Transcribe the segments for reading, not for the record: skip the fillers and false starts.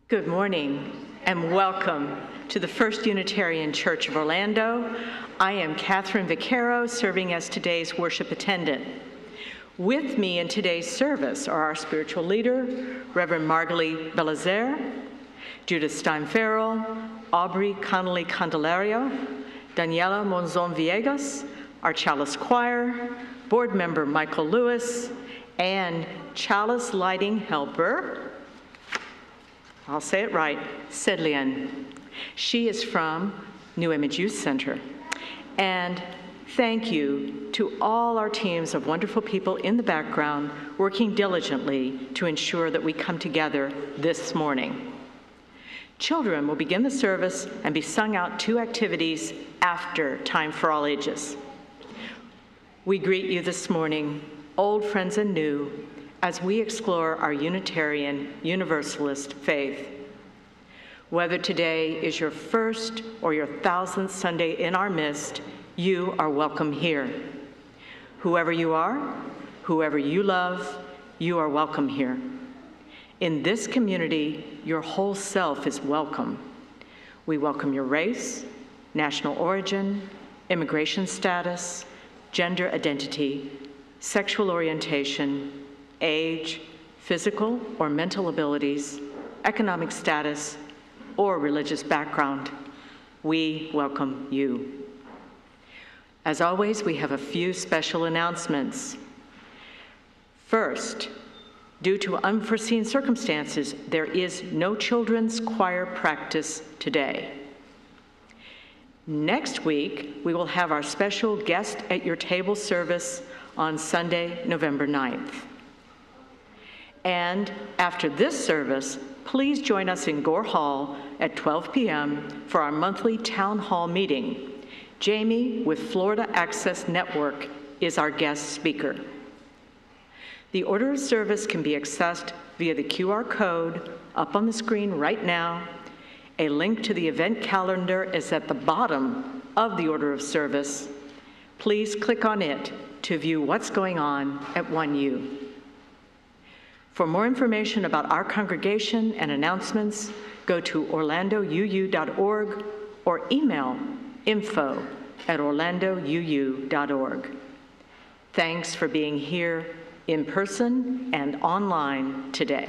Good morning and welcome to the First Unitarian Church of Orlando. I am Catherine Vaccaro, serving as today's worship attendant. With me in today's service are our spiritual leader, Reverend Margalie Belizaire, Judith Stein-Farrall, Aubrey Connelly-Candelario, Daniela Monzon-Villegas, our chalice choir, board member Michael Lewis, and chalice lighting helper, I'll say it right, Sedlian. She is from New Image Youth Center. And thank you to all our teams of wonderful people in the background working diligently to ensure that we come together this morning. Children will begin the service and be sung out 2 activities after Time for All Ages. We greet you this morning, old friends and new, as we explore our Unitarian Universalist faith. Whether today is your first or your 1000th Sunday in our midst, you are welcome here. Whoever you are, whoever you love, you are welcome here. In this community, your whole self is welcome. We welcome your race, national origin, immigration status, gender identity, sexual orientation, age, physical or mental abilities, economic status, or religious background. We welcome you. As always, we have a few special announcements. First, due to unforeseen circumstances, there is no children's choir practice today. Next week, we will have our special guest at your table service on Sunday, November 9th. And after this service, please join us in Gore Hall at 12 p.m. for our monthly town hall meeting. Jamie with Florida Access Network is our guest speaker. The order of service can be accessed via the QR code up on the screen right now. A link to the event calendar is at the bottom of the order of service. Please click on it to view what's going on at 1U. For more information about our congregation and announcements, go to orlandouu.org or email info@orlandouu.org. Thanks for being here in person and online today.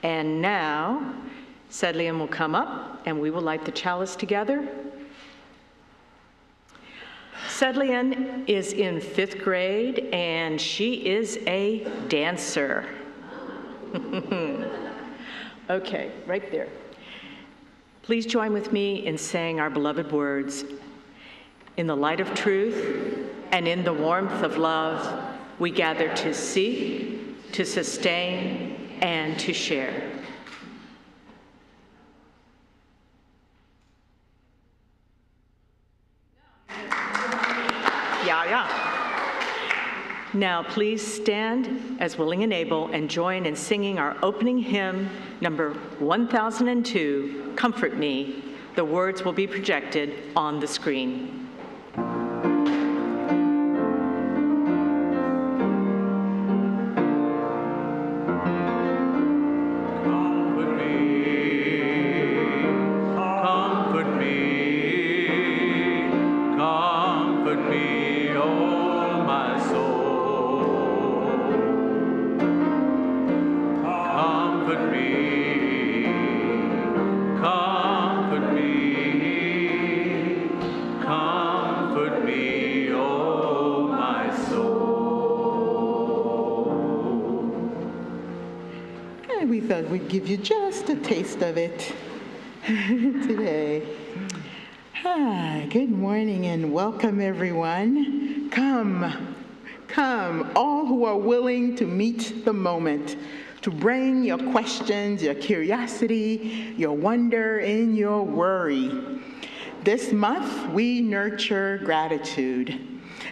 And now, Sedlian will come up and we will light the chalice together. Sedlian is in 5th grade and she is a dancer. Okay, right there. Please join with me in saying our beloved words. In the light of truth and in the warmth of love, we gather to seek, to sustain, and to share. Now please stand as willing and able and join in singing our opening hymn, number 1002, Comfort Me. The words will be projected on the screen. We'd give you just a taste of it today. Good morning and welcome everyone. Come, all who are willing to meet the moment, to bring your questions, your curiosity, your wonder, and your worry. This month, we nurture gratitude.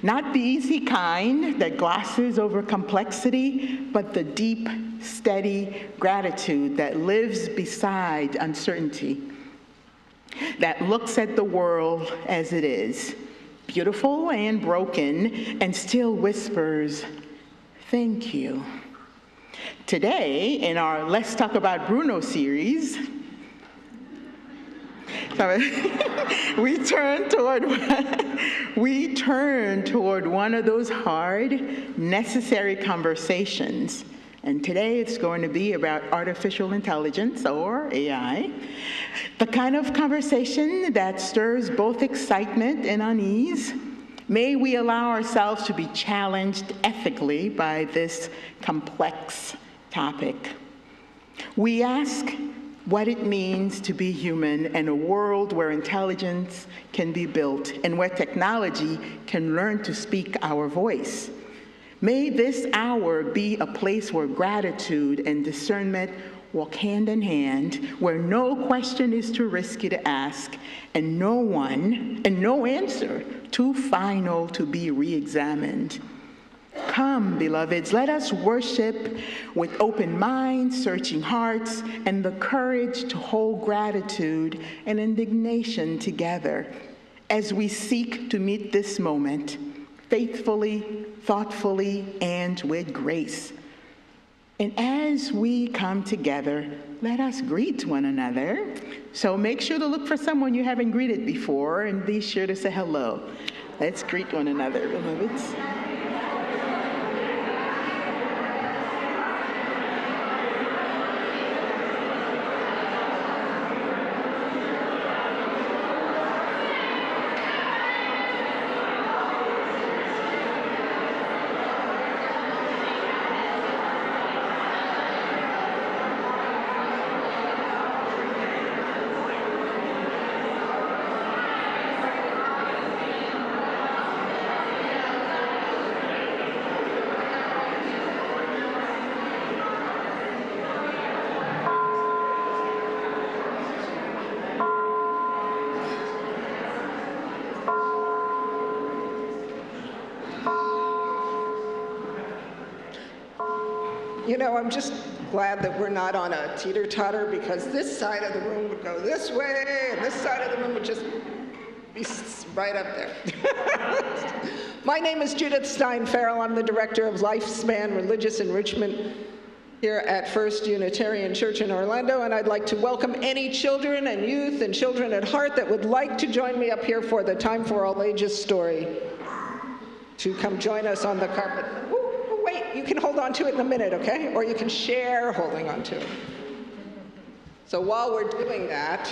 Not the easy kind that glosses over complexity, but the deep, steady gratitude that lives beside uncertainty, that looks at the world as it is, beautiful and broken, and still whispers, "Thank you." Today, in our Let's Talk About Bruno series, we turn toward one of those hard, necessary conversations. And today it's going to be about artificial intelligence, or AI, the kind of conversation that stirs both excitement and unease. May we allow ourselves to be challenged ethically by this complex topic. We ask what it means to be human in a world where intelligence can be built and where technology can learn to speak our voice. May this hour be a place where gratitude and discernment walk hand in hand, where no question is too risky to ask, and no answer too final to be re-examined. Come, beloveds, let us worship with open minds, searching hearts, and the courage to hold gratitude and indignation together as we seek to meet this moment faithfully, thoughtfully, and with grace. And as we come together, let us greet one another. So make sure to look for someone you haven't greeted before and be sure to say hello. Let's greet one another, beloveds. You know, I'm just glad that we're not on a teeter-totter, because this side of the room would go this way, and this side of the room would just be right up there. My name is Judith Stein-Farrall. I'm the director of Lifespan Religious Enrichment here at First Unitarian Church in Orlando, and I'd like to welcome any children and youth and children at heart that would like to join me up here for the Time for All Ages story to come join us on the carpet. Wait, you can hold on to it in a minute, okay? Or you can share holding on to it. So while we're doing that,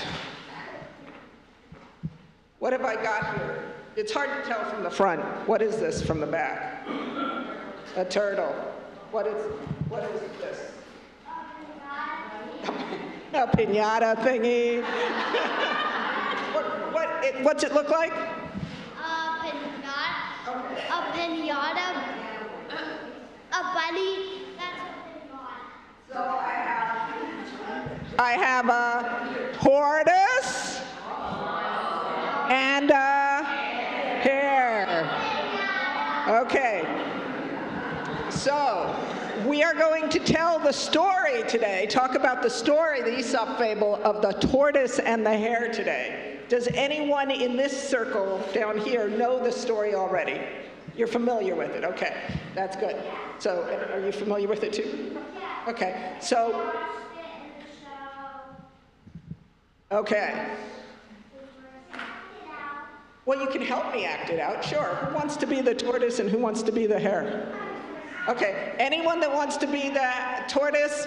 what have I got here? It's hard to tell from the front. What is this from the back? A turtle. What is this? A piñata thingy. What's it look like? A piñata. A bunny. That's a piñata. So I have a tortoise and a hare. Okay. So we are going to tell the story today, talk about the story, the Aesop fable of the tortoise and the hare today. Does anyone in this circle down here know the story already? You're familiar with it, okay, that's good. So, are you familiar with it too? Okay, so, okay. Well, you can help me act it out, sure. Who wants to be the tortoise and who wants to be the hare? Okay, anyone that wants to be the tortoise,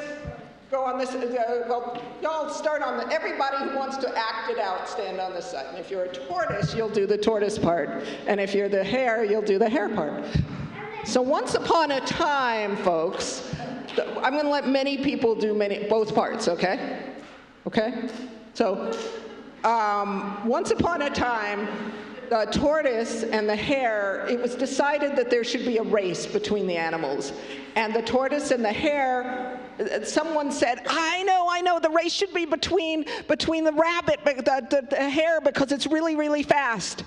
go on this, well, y'all start on the, everybody who wants to act it out, stand on this side. And if you're a tortoise, you'll do the tortoise part. And if you're the hare, you'll do the hare part. So once upon a time, folks, I'm gonna let many people do both parts, okay? Okay? So, once upon a time, the tortoise and the hare, it was decided that there should be a race between the animals. And the tortoise and the hare, someone said, I know, the race should be between the rabbit, the hare, because it's really, really fast.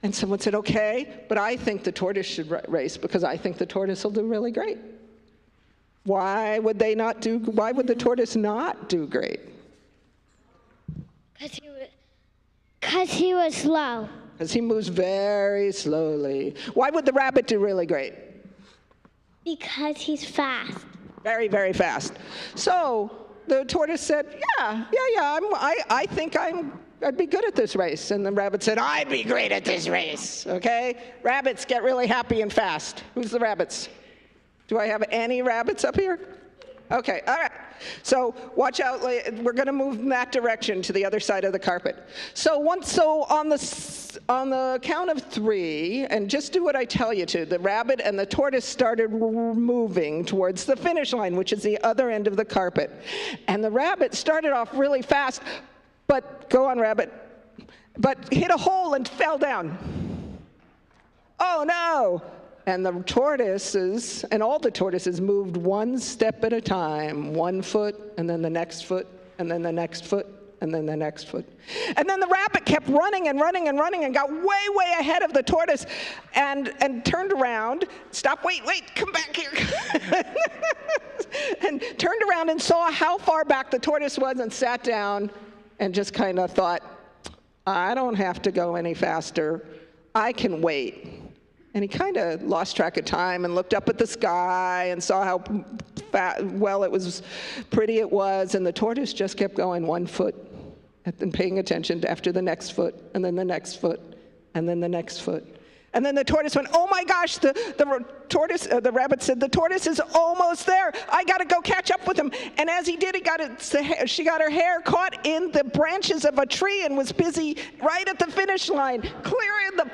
And someone said, okay, but I think the tortoise should race because I think the tortoise will do really great. Why would the tortoise not do great? Because he was slow. Because he moves very slowly. Why would the rabbit do really great? Because he's fast. Very, very fast. So the tortoise said, I think I'd be good at this race. And the rabbit said, I'd be great at this race, okay? Rabbits get really happy and fast. Who's the rabbits? Do I have any rabbits up here? Okay, all right. So watch out, we're gonna move in that direction to the other side of the carpet. So on the count of 3, and just do what I tell you to, the rabbit and the tortoise started moving towards the finish line, which is the other end of the carpet. And the rabbit started off really fast, but, go on rabbit, but hit a hole and fell down. Oh no! And the tortoises, and all the tortoises moved one step at a time, 1 foot, and then the next foot, and then the next foot, and then the next foot. And then the rabbit kept running and running and running and got way, way ahead of the tortoise and turned around, stopped, wait, come back here. And turned around and saw how far back the tortoise was and sat down and just kind of thought, I don't have to go any faster. I can wait. And he kind of lost track of time and looked up at the sky and saw how pretty it was. And the tortoise just kept going 1 foot and paying attention after the next foot, and then the next foot, and then the next foot. And then the tortoise went, oh my gosh, the rabbit said, the tortoise is almost there. I got to go catch up with him. And as he did, she got her hair caught in the branches of a tree and was busy right at the finish line, clearing the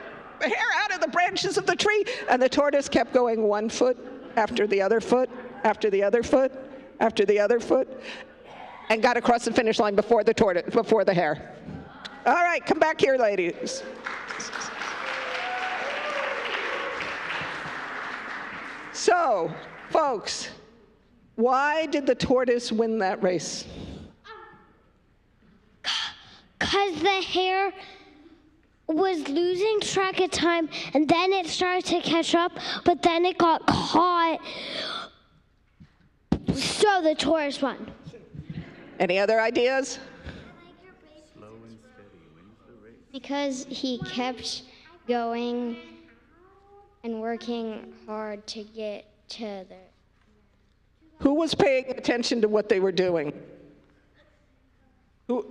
hair out of the branches of the tree. And the tortoise kept going 1 foot after the other foot, after the other foot, after the other foot, and got across the finish line before the hare. All right, come back here, ladies. So, folks, why did the tortoise win that race? Because the hare was losing track of time, and then it started to catch up, but then it got caught. So the tortoise won. Any other ideas? Slow and steady wins the race. Because he kept going and working hard to get to the... Who was paying attention to what they were doing? Who?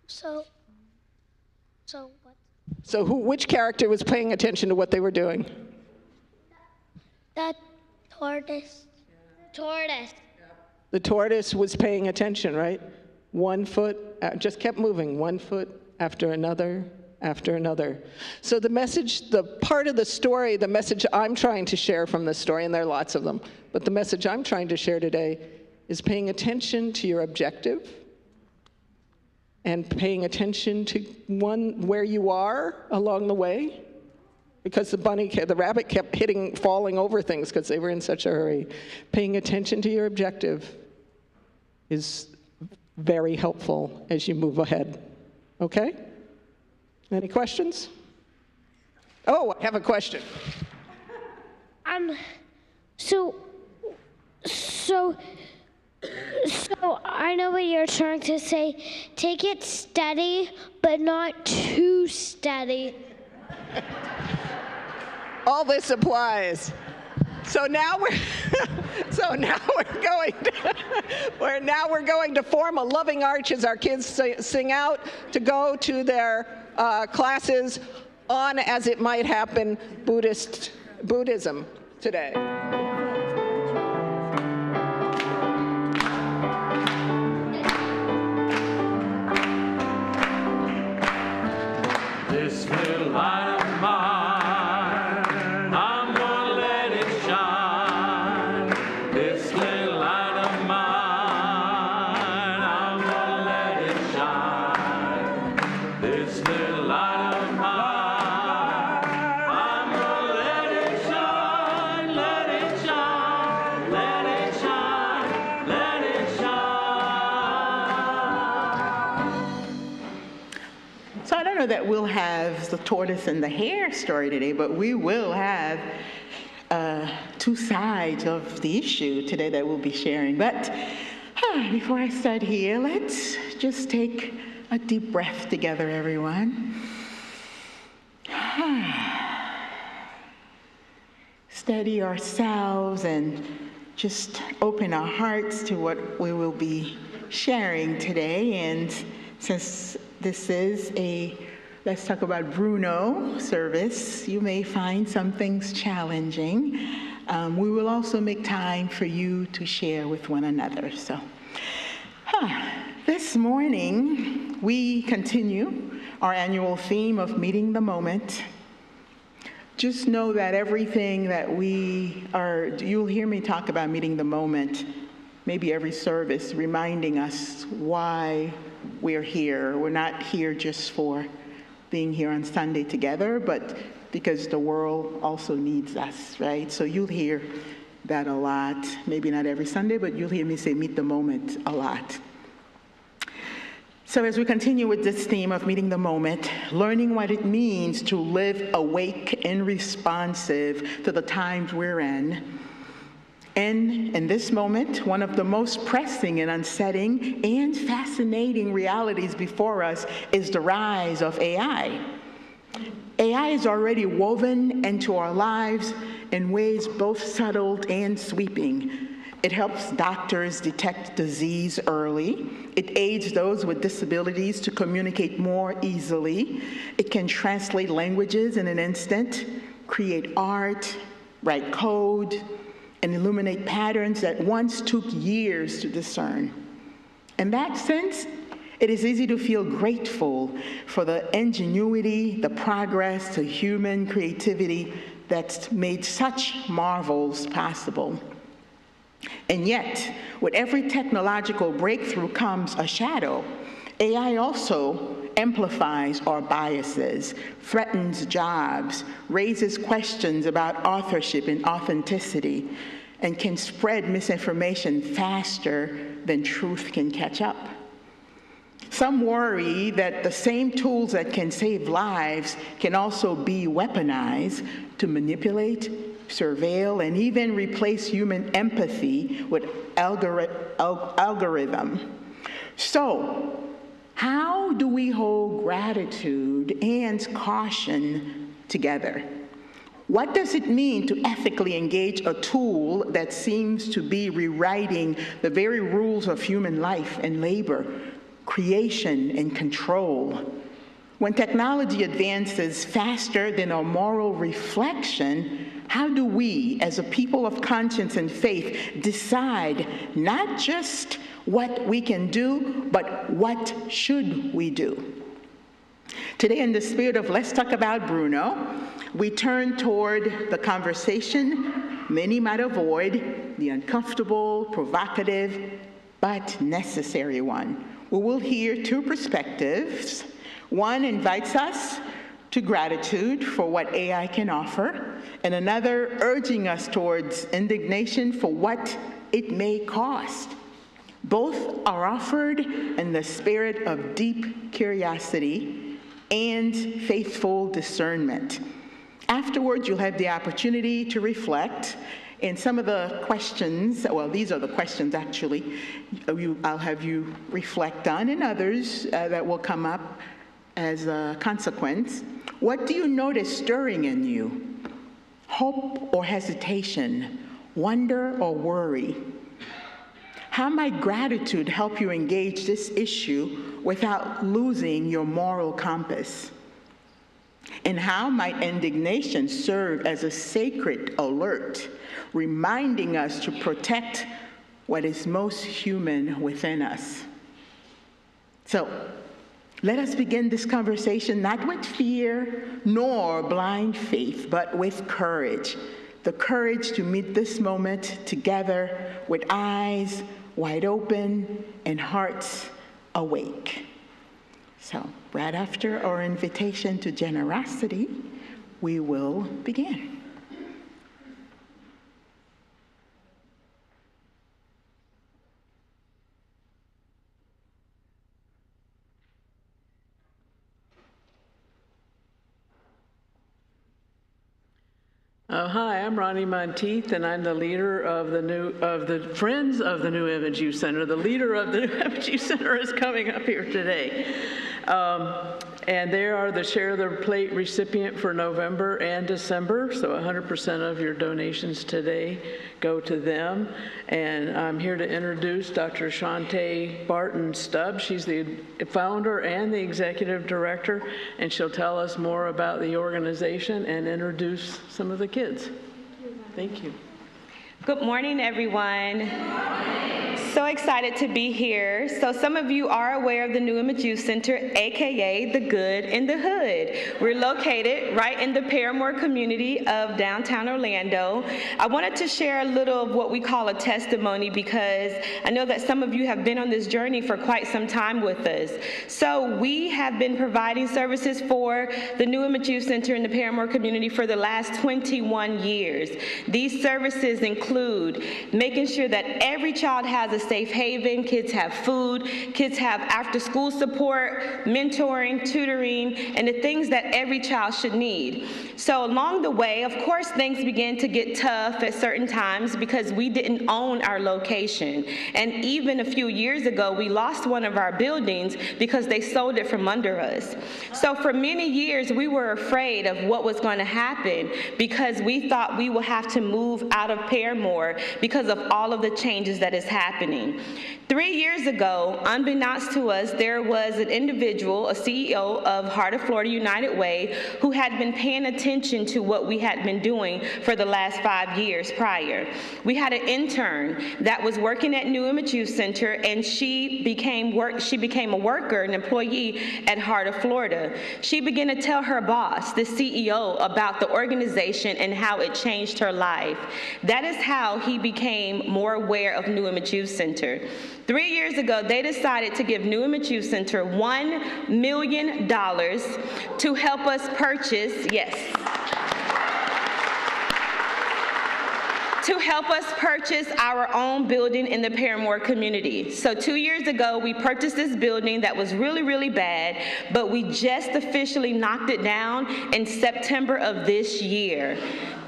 So what? So which character was paying attention to what they were doing? The tortoise. Tortoise. The tortoise was paying attention, right? 1 foot, just kept moving, 1 foot after another, after another. So the message, the part of the story, the message I'm trying to share from this story, and there are lots of them, but the message I'm trying to share today is paying attention to your objective and paying attention to where you are along the way. Because the rabbit kept falling over things because they were in such a hurry. Paying attention to your objective is very helpful as you move ahead. Okay? Any questions? Oh, I have a question. So I know what you're trying to say. Take it steady, but not too steady. All this applies. So now we're going to form a loving arch as our kids sing out to go to their classes on, as it might happen, Buddhism today. This little light of mine, I'm gonna let it shine. This little light of mine, I'm gonna let it shine. This little light of mine, I'm gonna let it shine, let it shine, let it shine, let it shine. So I don't know that we'll have the tortoise and the hare story today, but we will have two sides of the issue today that we'll be sharing. But before I start here, let's just take a deep breath together, everyone. steady ourselves and just open our hearts to what we will be sharing today. And since this is a Let's Talk About Bruno service, you may find some things challenging. We will also make time for you to share with one another. So, this morning, we continue our annual theme of meeting the moment. Just know that everything that you'll hear me talk about meeting the moment, maybe every service, reminding us why we're here. We're not here just for being here on Sunday together, but because the world also needs us, right? So you'll hear that a lot. Maybe not every Sunday, but you'll hear me say meet the moment a lot. So as we continue with this theme of meeting the moment, learning what it means to live awake and responsive to the times we're in. And in this moment, one of the most pressing and unsettling and fascinating realities before us is the rise of AI. AI is already woven into our lives in ways both subtle and sweeping. It helps doctors detect disease early. It aids those with disabilities to communicate more easily. It can translate languages in an instant, create art, write code, and illuminate patterns that once took years to discern. In that sense, it is easy to feel grateful for the ingenuity, the progress to human creativity that's made such marvels possible. And yet, with every technological breakthrough comes a shadow. AI also amplifies our biases, threatens jobs, raises questions about authorship and authenticity, and can spread misinformation faster than truth can catch up. Some worry that the same tools that can save lives can also be weaponized to manipulate, surveil, and even replace human empathy with algorithm. So, how do we hold gratitude and caution together? What does it mean to ethically engage a tool that seems to be rewriting the very rules of human life and labor, creation and control? When technology advances faster than our moral reflection, how do we, as a people of conscience and faith, decide not just what we can do, but what should we do? Today, in the spirit of Let's Talk About Bruno, we turn toward the conversation many might avoid, the uncomfortable, provocative, but necessary one. We will hear two perspectives. One invites us to gratitude for what AI can offer, and another urging us towards indignation for what it may cost. Both are offered in the spirit of deep curiosity and faithful discernment. Afterwards, you'll have the opportunity to reflect, and some of the questions, well, these are the questions actually, I'll have you reflect on, and others that will come up as a consequence. What do you notice stirring in you? Hope or hesitation? Wonder or worry? How might gratitude help you engage this issue without losing your moral compass? And how might indignation serve as a sacred alert, reminding us to protect what is most human within us? So, let us begin this conversation not with fear nor blind faith, but with courage. The courage to meet this moment together with eyes wide open and hearts awake. So, right after our invitation to generosity, we will begin. Hi, I'm Ronnie Monteith, and I'm the leader of the Friends of the New Image Youth Center. The leader of the New Image Youth Center is coming up here today. And they are the Share Their Plate recipient for November and December, so 100% of your donations today go to them. And I'm here to introduce Dr. Shante Barton-Stubbs. She's the founder and the executive director, and she'll tell us more about the organization and introduce some of the kids. Thank you. Good morning, everyone. So excited to be here. So some of you are aware of the New Image Youth Center, AKA the Good in the Hood. We're located right in the Paramore community of downtown Orlando. I wanted to share a little of what we call a testimony because I know that some of you have been on this journey for quite some time with us. So we have been providing services for the New Image Youth Center in the Paramore community for the last 21 years. These services include making sure that every child has a safe haven, kids have food, kids have after-school support, mentoring, tutoring, and the things that every child should need. So along the way, of course, things began to get tough at certain times because we didn't own our location. And even a few years ago, we lost one of our buildings because they sold it from under us. So for many years, we were afraid of what was going to happen because we thought we would have to move out of Paramore because of all of the changes that is happening. 3 years ago, unbeknownst to us, there was an individual, a CEO of Heart of Florida United Way, who had been paying attention to what we had been doing for the last 5 years prior. We had an intern that was working at New Image Youth Center, and she became a worker, an employee at Heart of Florida. She began to tell her boss, the CEO, about the organization and how it changed her life. That is how he became more aware of New Image Youth Center. 3 years ago, they decided to give New Image Youth Center $1 million to help us purchase, to help us purchase our own building in the Paramore community. So 2 years ago, we purchased this building that was really, really bad, but we just officially knocked it down in September of this year.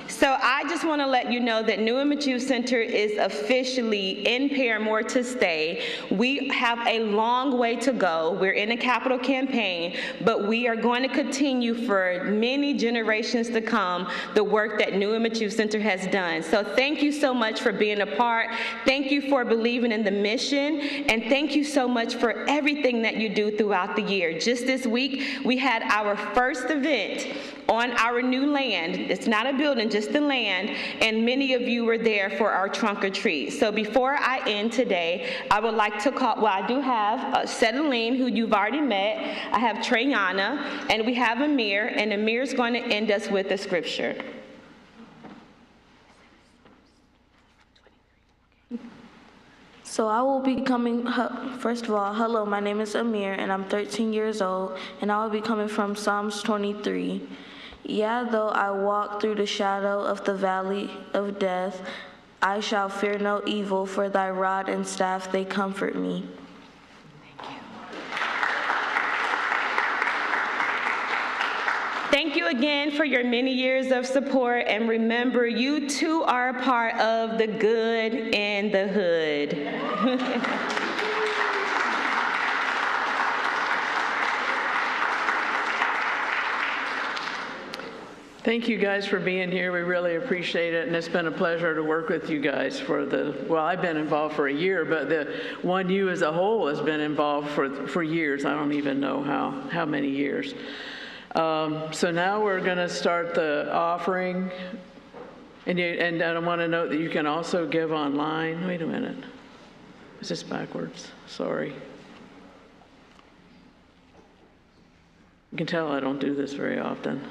So I just want to let you know that New Image Youth Center is officially in Paramore to stay. We have a long way to go. We're in a capital campaign, but we are going to continue for many generations to come the work that New Image Youth Center has done. So thank you so much for being a part. Thank you for believing in the mission, and thank you so much for everything that you do throughout the year. Just this week, we had our first event on our new land. It's not a building, just the land, and many of you were there for our trunk or treat. So before I end today, I would like to call, well, I do have Sedeline, who you've already met. I have Treyana, and we have Amir, and Amir's going to end us with a scripture. So I will be coming, first of all, hello, my name is Amir, and I'm 13 years old, and I will be coming from Psalms 23. Yeah, though I walk through the shadow of the valley of death, I shall fear no evil, for thy rod and staff, they comfort me. Thank you again for your many years of support, and remember, you too are a part of the Good in the Hood. Thank you guys for being here. We really appreciate it, and it's been a pleasure to work with you guys well, I've been involved for a year, but the 1U as a whole has been involved for years. I don't even know how many years. So now we're going to start the offering, and I want to note that you can also give online. Wait a minute. Is this backwards? Sorry. You can tell I don't do this very often.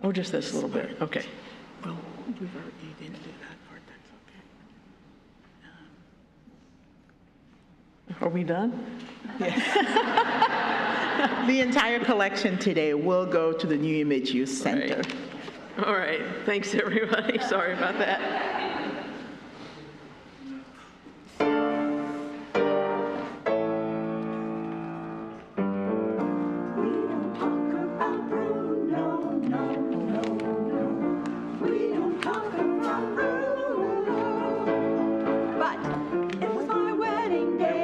Oh, just this little bit. Okay. Well, you didn't do that part. That's okay. Are we done? Yes. The entire collection today will go to the New Image Youth Center. Right. All right. Thanks, everybody. Sorry about that. But it was my wedding day.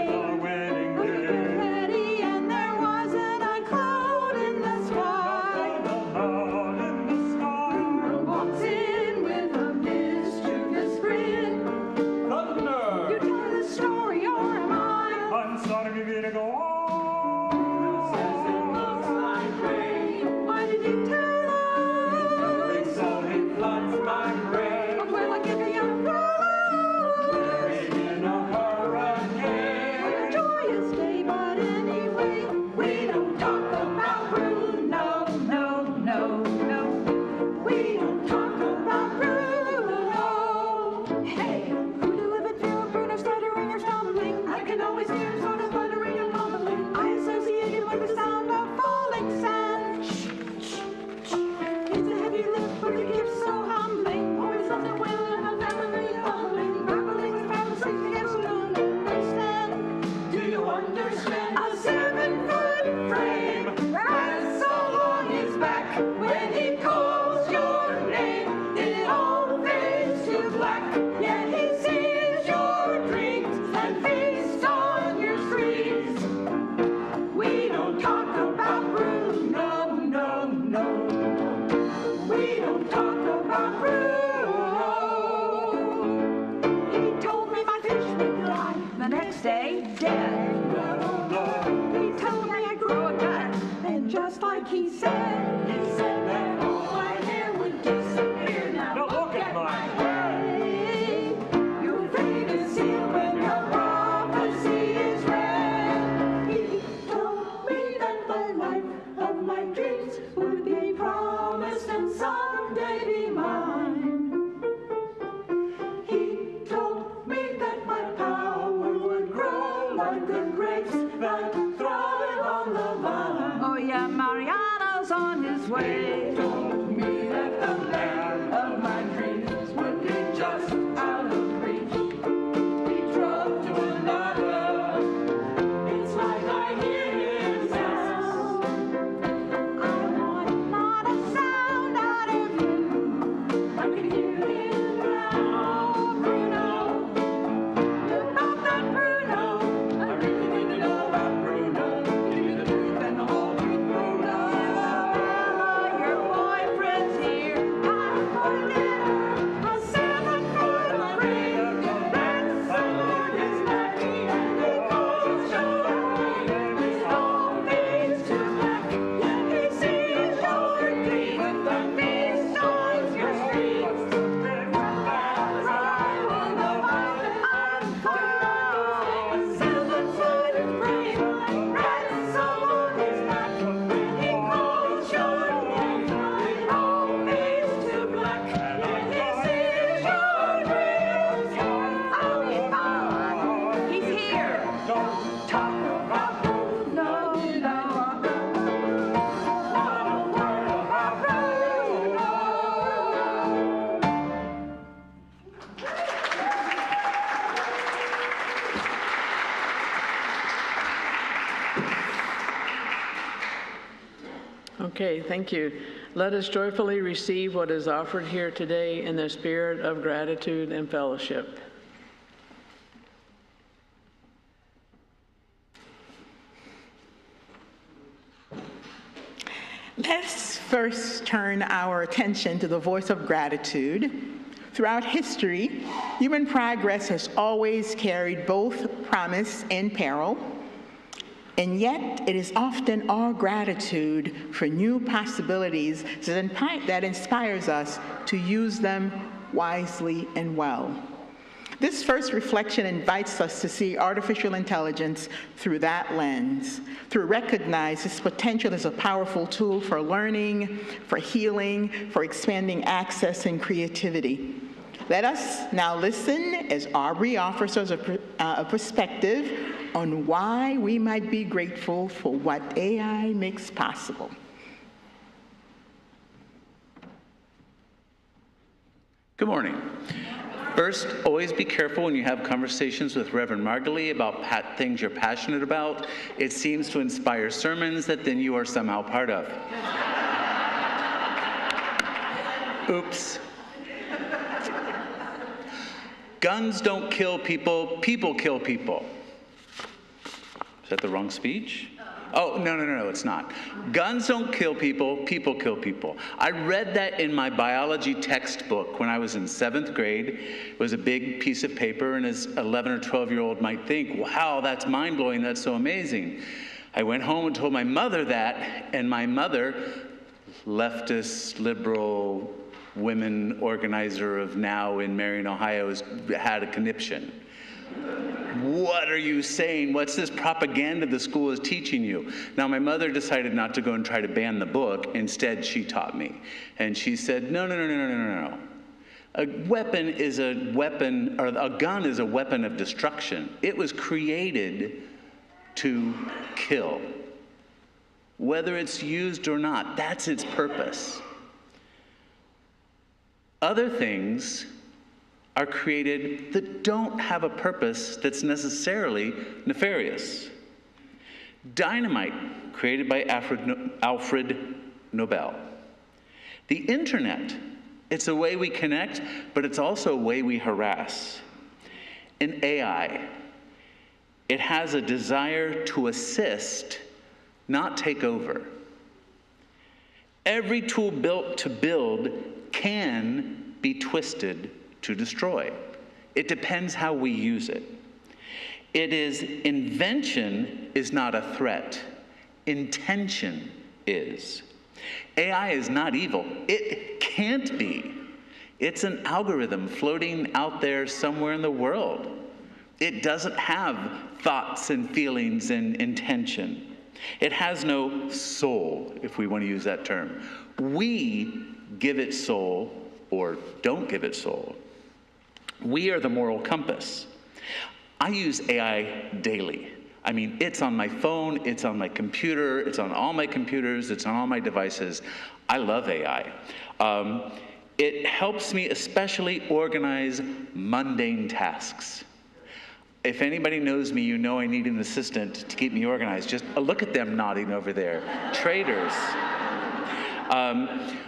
wanted me to go on. Says it looks like rain. Why did you tell us? So it floods my brain. But will I give you your buried in a hurricane? On a joyous day, but anyway, we don't talk about Bruno. No, no, no. We don't talk about Bruno. Hey, who delivered to Bruno stuttering or stumbling? I can always hear him sort of muttering and mumbling. I associate it with the sound of falling sand. Shh, shh, shh. It's a heavy lift, but it gives so humbling. Always something with a family humbling. Grappling with problems like the absolute understand. Do you understand? A 7-foot frame has so long his back. When he calls your name, it all fades to black. Yet he sees your dreams and feasts on your streets. We don't talk about Bruno, no, no. We don't talk about Bruno. He told me my fish would die the next day, dead. He told me I'd grow a gut, and just like he said that all my hair would disappear. Now look at my head. Your fate is sealed when your prophecy is read. He told me that the life of my dreams would be promised and someday be mine. He told me that my power would grow like good grapes that thrive on the vine. Oh yeah, Mariano's on his way. He told me that the land of my dreams would be just out of reach. He drove to another. It's like I hear his sound. I want not a sound out of you. I can hear him now, Bruno. You know that Bruno. I really need to know about Bruno. Give me the truth and the whole truth, Bruno. Your boyfriend's here. Time for dinner. A 7-foot frame. That's on his neck. And he calls your name. It all fades to black. Yet he sees your dream with the feast on your streets. That's I will know I'm fine. A 7-foot frame. That's on his neck. When he calls your name, it all fades to black. Yet he sees your dreams. I'll be fine. He's here. Don't talk about Bruno. Not a word about Bruno. Okay, thank you. Let us joyfully receive what is offered here today in the spirit of gratitude and fellowship. Let's first turn our attention to the voice of gratitude. Throughout history, human progress has always carried both promise and peril, and yet it is often our gratitude for new possibilities that inspires us to use them wisely and well. This first reflection invites us to see artificial intelligence through that lens, to recognize its potential as a powerful tool for learning, for healing, for expanding access and creativity. Let us now listen as Aubrey offers us a perspective on why we might be grateful for what AI makes possible. Good morning. First, always be careful when you have conversations with Reverend Margalie about things you're passionate about. It seems to inspire sermons that then you are somehow part of. Oops. Guns don't kill people, people kill people. Is that the wrong speech? Oh, no, it's not. Guns don't kill people, people kill people. I read that in my biology textbook when I was in 7th grade. It was a big piece of paper, and as 11 or 12-year-old might think, wow, that's mind-blowing, that's so amazing. I went home and told my mother that, and my mother, leftist, liberal, women organizer of Now in Marion, Ohio, had a conniption. What are you saying? What's this propaganda the school is teaching you? Now, my mother decided not to go and try to ban the book. Instead, she taught me. And she said, no. A weapon is a weapon, or a gun is a weapon of destruction. It was created to kill. Whether it's used or not, that's its purpose. Other things are created that don't have a purpose that's necessarily nefarious. Dynamite, created by Alfred Nobel. The internet, it's a way we connect, but it's also a way we harass. In AI, it has a desire to assist, not take over. Every tool built to build can be twisted to destroy. It depends how we use it. Invention is not a threat. Intention is. AI is not evil. It can't be. It's an algorithm floating out there somewhere in the world. It doesn't have thoughts and feelings and intention. It has no soul, if we want to use that term. We give it soul or don't give it soul. We are the moral compass. I use AI daily. I mean, it's on my phone, it's on my computer, it's on all my computers, it's on all my devices. I love AI. It helps me especially organize mundane tasks. If anybody knows me, you know I need an assistant to keep me organized. Just look at them nodding over there. Traitors.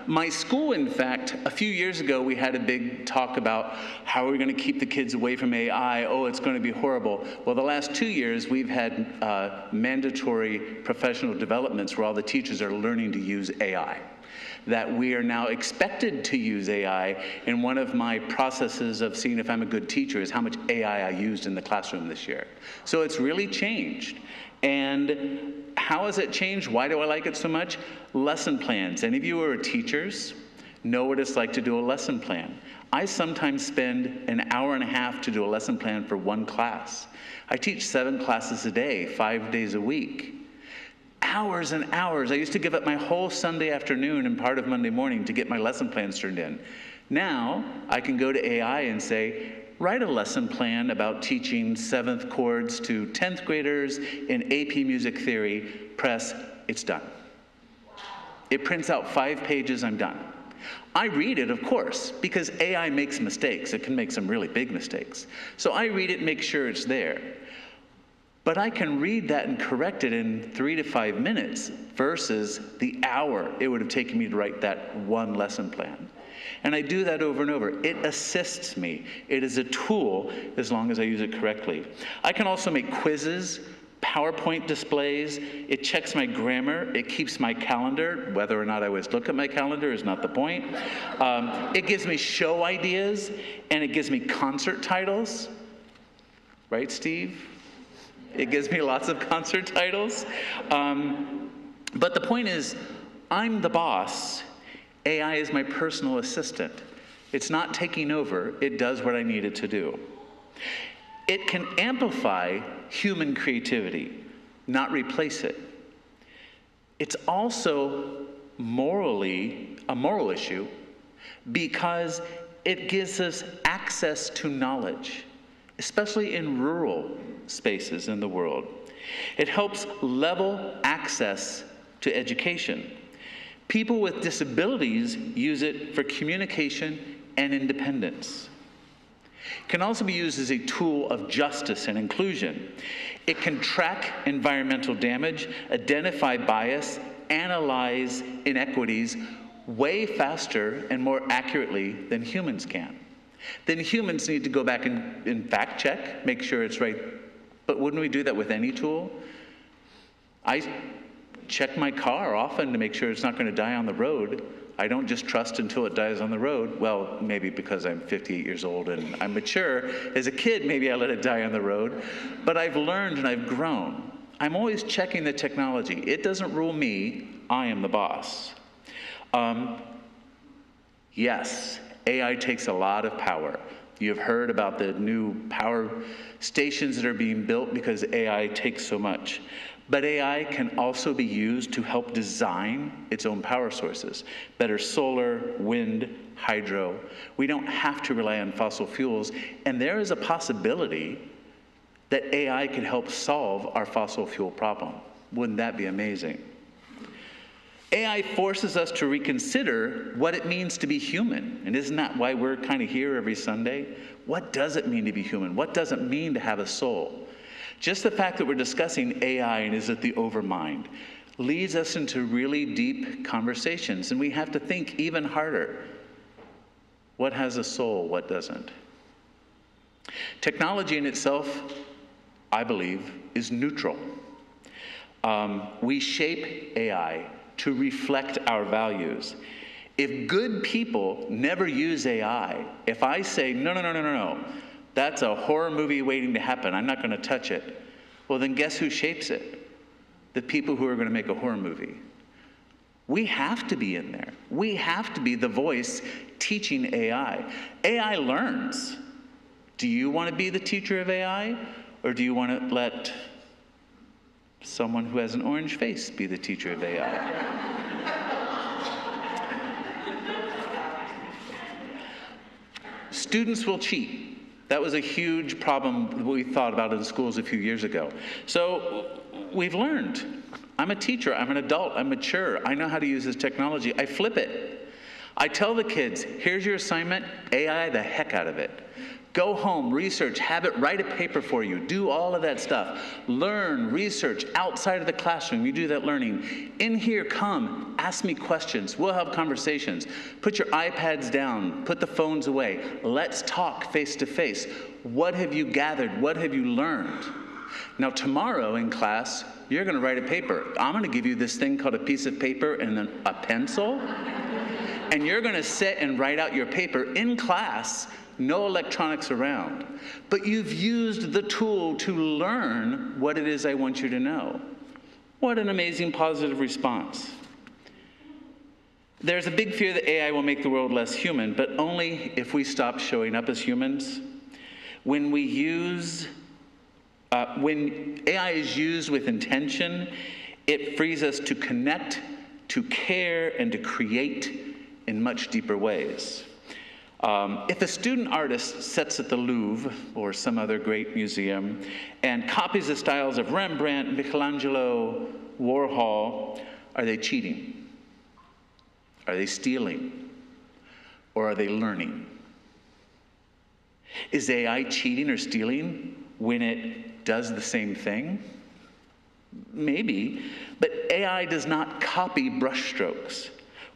My school, in fact, a few years ago, we had a big talk about how we're going to keep the kids away from AI. Oh, it's going to be horrible. Well, the last 2 years, we've had mandatory professional developments where all the teachers are learning to use AI. That we are now expected to use AI, and one of my processes of seeing if I'm a good teacher is how much AI I used in the classroom this year. So it's really changed. And how has it changed? Why do I like it so much? Lesson plans. Any of you who are teachers know what it's like to do a lesson plan. I sometimes spend an hour and a half to do a lesson plan for one class. I teach 7 classes a day, 5 days a week. Hours and hours. I used to give up my whole Sunday afternoon and part of Monday morning to get my lesson plans turned in. Now, I can go to AI and say, write a lesson plan about teaching 7th chords to 10th graders in AP Music Theory. Press, it's done. It prints out 5 pages, I'm done. I read it, of course, because AI makes mistakes. It can make some really big mistakes. So I read it and make sure it's there. But I can read that and correct it in 3 to 5 minutes versus the hour it would have taken me to write that one lesson plan. And I do that over and over. It assists me. It is a tool as long as I use it correctly. I can also make quizzes, PowerPoint displays. It checks my grammar. It keeps my calendar. Whether or not I always look at my calendar is not the point. It gives me show ideas, and it gives me concert titles. Right, Steve? It gives me lots of concert titles. But the point is, I'm the boss. AI is my personal assistant. It's not taking over. It does what I need it to do. It can amplify human creativity, not replace it. It's also morally a moral issue because it gives us access to knowledge, especially in rural spaces in the world. It helps level access to education. People with disabilities use it for communication and independence. It can also be used as a tool of justice and inclusion. It can track environmental damage, identify bias, analyze inequities way faster and more accurately than humans can. Then humans need to go back and fact check, make sure it's right. But wouldn't we do that with any tool? I check my car often to make sure it's not going to die on the road. I don't just trust until it dies on the road. Well, maybe because I'm 58 years old and I'm mature. As a kid, maybe I let it die on the road. But I've learned and I've grown. I'm always checking the technology. It doesn't rule me. I am the boss. Yes, AI takes a lot of power. You've heard about the new power stations that are being built because AI takes so much. But AI can also be used to help design its own power sources. Better solar, wind, hydro. We don't have to rely on fossil fuels. And there is a possibility that AI could help solve our fossil fuel problem. Wouldn't that be amazing? AI forces us to reconsider what it means to be human. And isn't that why we're kind of here every Sunday? What does it mean to be human? What does it mean to have a soul? Just the fact that we're discussing AI and is it the overmind leads us into really deep conversations, and we have to think even harder. What has a soul? What doesn't? Technology in itself, I believe, is neutral. We shape AI to reflect our values. If good people never use AI, if I say, no, that's a horror movie waiting to happen, I'm not going to touch it, well, then guess who shapes it? The people who are going to make a horror movie. We have to be in there. We have to be the voice teaching AI. AI learns. Do you want to be the teacher of AI, or do you want to let someone who has an orange face be the teacher of AI? Students will cheat. That was a huge problem we thought about in schools a few years ago. So we've learned. I'm a teacher, I'm an adult, I'm mature, I know how to use this technology. I flip it. I tell the kids, here's your assignment, AI the heck out of it. Go home, research, have it write a paper for you, do all of that stuff. Learn, research outside of the classroom, you do that learning. In here, come, ask me questions, we'll have conversations. Put your iPads down, put the phones away. Let's talk face to face. What have you gathered? What have you learned? Now tomorrow in class, you're gonna write a paper. I'm gonna give you this thing called a piece of paper and then a pencil. And you're gonna sit and write out your paper in class. No electronics around, but you've used the tool to learn what it is I want you to know. What an amazing positive response. There's a big fear that AI will make the world less human, but only if we stop showing up as humans. When AI is used with intention, it frees us to connect, to care, and to create in much deeper ways. If a student artist sits at the Louvre or some other great museum and copies the styles of Rembrandt, Michelangelo, Warhol, are they cheating? Are they stealing? Or are they learning? Is AI cheating or stealing when it does the same thing? Maybe, but AI does not copy brushstrokes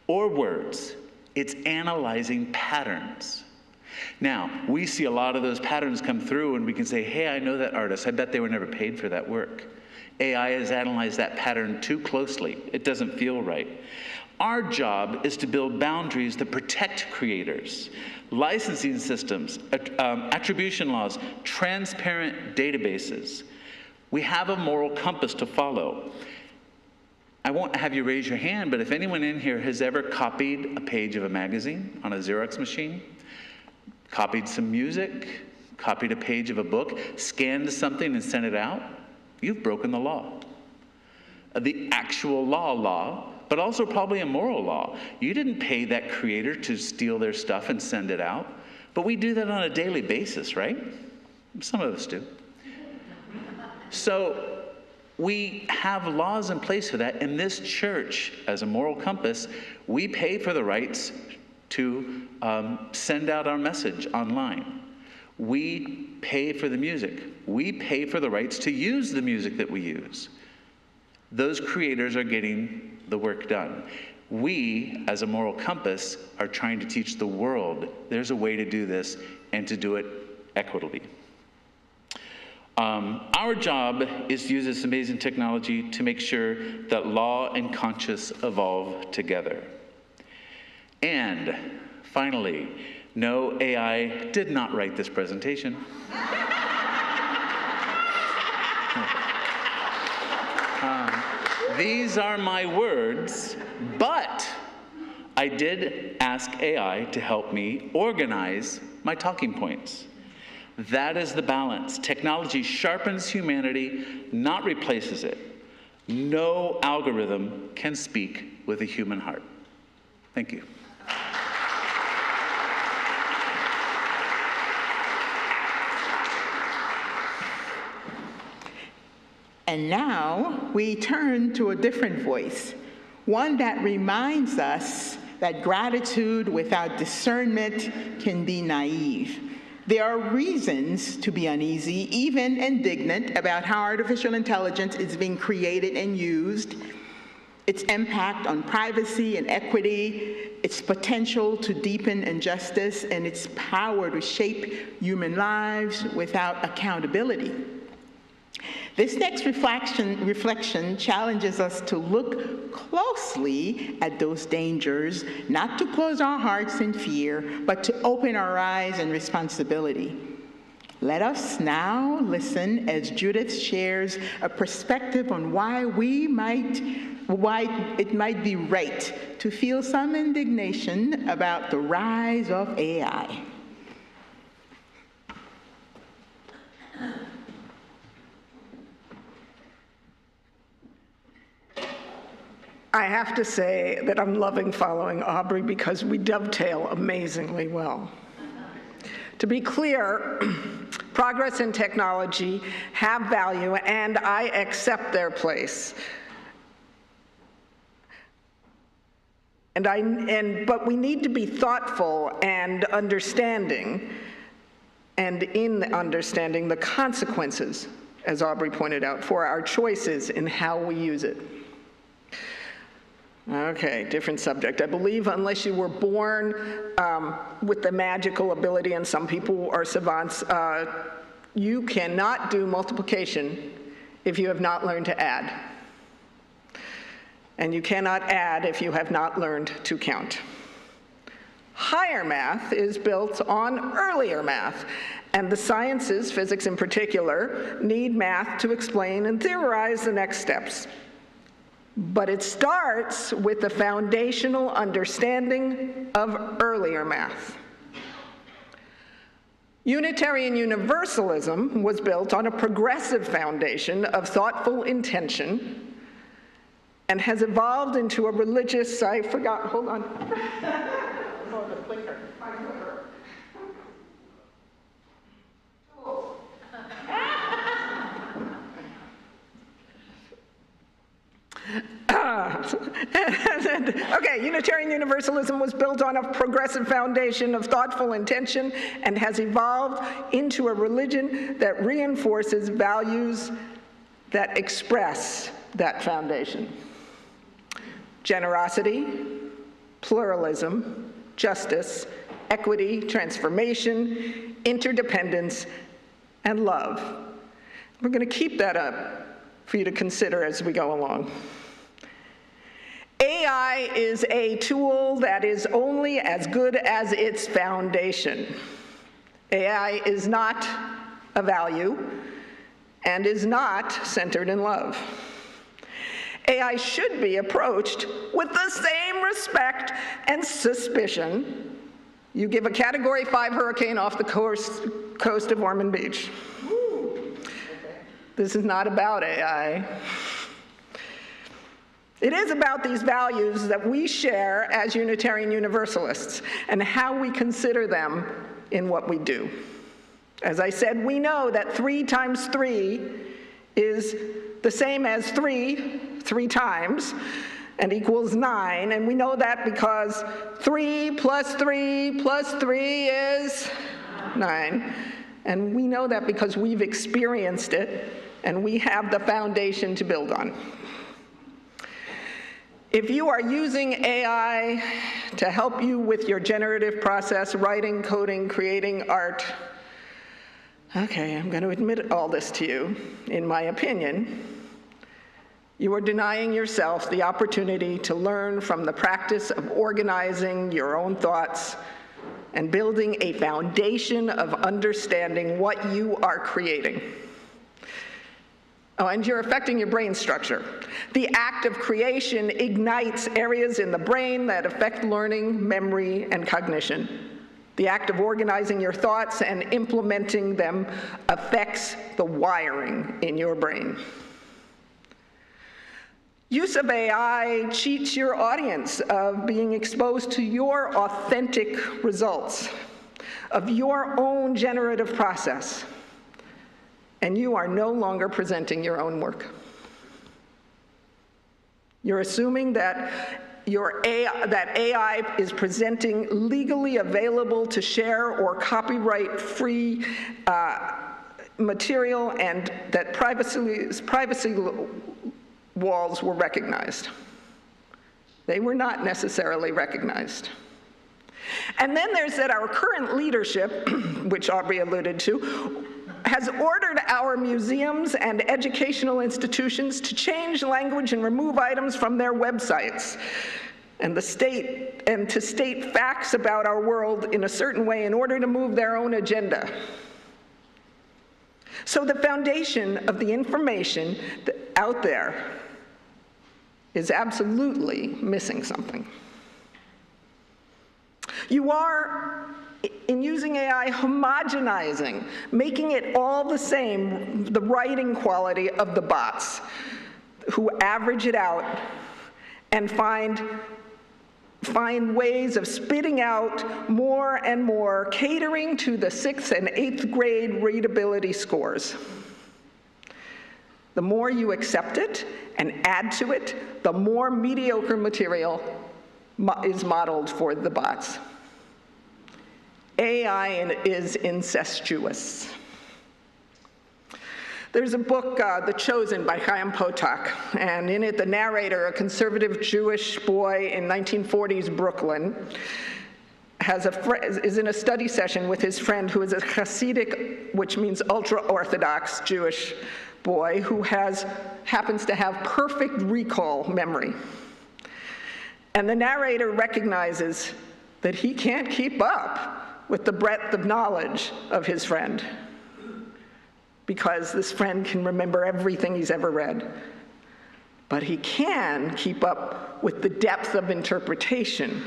or words. It's analyzing patterns. Now, we see a lot of those patterns come through and we can say, hey, I know that artist. I bet they were never paid for that work. AI has analyzed that pattern too closely. It doesn't feel right. Our job is to build boundaries that protect creators, licensing systems, attribution laws, transparent databases. We have a moral compass to follow. I won't have you raise your hand, but if anyone in here has ever copied a page of a magazine on a Xerox machine, copied some music, copied a page of a book, scanned something and sent it out, you've broken the law. The actual law, but also probably a moral law. You didn't pay that creator to steal their stuff and send it out, but we do that on a daily basis, right? Some of us do. So, we have laws in place for that. In this church, as a moral compass, we pay for the rights to send out our message online. We pay for the music. We pay for the rights to use the music that we use. Those creators are getting the work done. We, as a moral compass, are trying to teach the world there's a way to do this and to do it equitably. Our job is to use this amazing technology to make sure that law and conscience evolve together. And finally, no, AI did not write this presentation. These are my words, but I did ask AI to help me organize my talking points. That is the balance. Technology sharpens humanity, not replaces it. No algorithm can speak with a human heart. Thank you. And now we turn to a different voice, one that reminds us that gratitude without discernment can be naive. There are reasons to be uneasy, even indignant, about how artificial intelligence is being created and used, its impact on privacy and equity, its potential to deepen injustice, and its power to shape human lives without accountability. This next reflection challenges us to look closely at those dangers, not to close our hearts in fear, but to open our eyes in responsibility. Let us now listen as Judith shares a perspective on why it might be right to feel some indignation about the rise of AI. I have to say that I'm loving following Aubrey because we dovetail amazingly well. To be clear, progress and technology have value, and I accept their place. But we need to be thoughtful and understanding, and in understanding the consequences, as Aubrey pointed out, for our choices in how we use it. Okay, different subject. I believe unless you were born with the magical ability, and some people are savants, you cannot do multiplication if you have not learned to add. And you cannot add if you have not learned to count. Higher math is built on earlier math, and the sciences, physics in particular, need math to explain and theorize the next steps. But it starts with the foundational understanding of earlier math. Unitarian Universalism was built on a progressive foundation of thoughtful intention and has evolved into a religious, I forgot, hold on. Oh, the clicker, my clicker. Oh. Okay, Unitarian Universalism was built on a progressive foundation of thoughtful intention and has evolved into a religion that reinforces values that express that foundation. Generosity, pluralism, justice, equity, transformation, interdependence, and love. We're going to keep that up for you to consider as we go along. AI is a tool that is only as good as its foundation. AI is not a value and is not centered in love. AI should be approached with the same respect and suspicion you give a Category 5 hurricane off the coast of Ormond Beach. This is not about AI. It is about these values that we share as Unitarian Universalists and how we consider them in what we do. As I said, we know that 3 times 3 is the same as 3 times, and equals 9, and we know that because 3 plus 3 plus 3 is 9. And we know that because we've experienced it, and we have the foundation to build on. If you are using AI to help you with your generative process, writing, coding, creating art, Okay, I'm going to admit all this to you. In my opinion, you are denying yourself the opportunity to learn from the practice of organizing your own thoughts and building a foundation of understanding what you are creating. Oh, and you're affecting your brain structure. The act of creation ignites areas in the brain that affect learning, memory, and cognition. The act of organizing your thoughts and implementing them affects the wiring in your brain. Use of AI cheats your audience of being exposed to your authentic results, of your own generative process, and you are no longer presenting your own work. You're assuming that AI is presenting legally available to share or copyright-free material, and that privacy walls were recognized. They were not necessarily recognized. And then there's that our current leadership, which Aubrey alluded to, has ordered our museums and educational institutions to change language and remove items from their websites, and to state facts about our world in a certain way in order to move their own agenda. So the foundation of the information out there is absolutely missing something. You are, in using AI, homogenizing, making it all the same, the writing quality of the bots, who average it out and find ways of spitting out more and more, catering to the 6th and 8th grade readability scores. The more you accept it and add to it, the more mediocre material is modeled for the bots. AI is incestuous. There's a book, The Chosen, by Chaim Potok, and in it the narrator, a conservative Jewish boy in 1940s Brooklyn, is in a study session with his friend who is a Hasidic, which means ultra-Orthodox Jewish boy who happens to have perfect recall memory. And the narrator recognizes that he can't keep up with the breadth of knowledge of his friend, because this friend can remember everything he's ever read. But he can keep up with the depth of interpretation